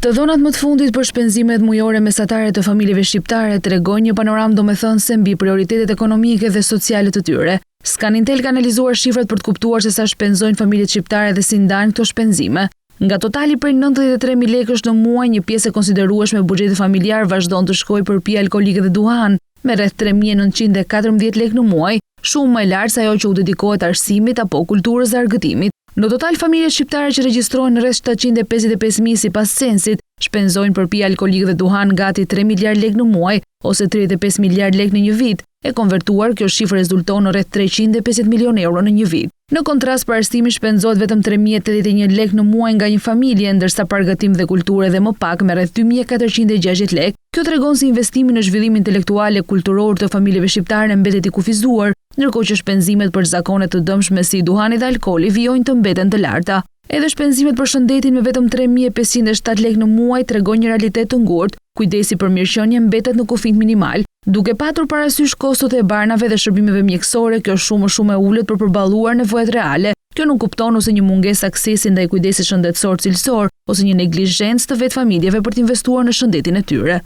Të dhonat më të fundit për shpenzimet mujore mesatare të familjeve shqiptare tregojnë një panoramë domethënëse mbi prioritetet ekonomike dhe sociale të tyre. Scanintel ka analizuar shifrat për të kuptuar se sa shpenzojnë familjet shqiptare dhe si ndajnë këto shpenzime. Nga totali prej 93.000 lekësh në muaj, një pjesë e konsiderueshme e buxhetit familjar vazhdon të shkojë për pije alkolike dhe duhan, me rreth 3.914 lekë në muaj, shumë më e lartë se ajo që u dedikohet arsimit apo kulturës dhe argëtimit. Në total, familjet shqiptare që regjistrojnë rreth 755.000 sipas censit, shpenzojnë për pije alkolike dhe duhan gati 3 miliard lekë në muaj, ose 35 miliard lekë në një vit. E konvertuar, kjo shifër rezulton në rreth 350 milion euro në një vit. Në kontrast, për arsimin shpenzohet vetëm 3.081 lekë në muaj nga një familje, ndërsa për argëtim dhe kulturë edhe më pak me rreth 2.460 lekë. Kjo tregon se investimi në zhvillim intelektual e kulturor të familjeve shqiptare mbetet i kufizuar, ndërkohë që shpenzimet për zakone të dëmshme si duhani dhe alkooli vijojnë të mbeten të larta. Edhe shpenzimet për shëndetin me vetëm 3.507 lekë në muaj tregojnë një realitet të ngurtë. Kujdesi për mirëqenie mbetet në kufit minimal. Duke patur parasysh kostot e barnave dhe shërbimeve mjekësore, kjo shumë e ulët për përballuar nevojat reale. Kjo nuk kupton ose një mungesë aksesi ndaj kujdesit shëndetësor cilësor, ose një neglizhencë të vetë familjeve për të investuar në shëndetin e tyre.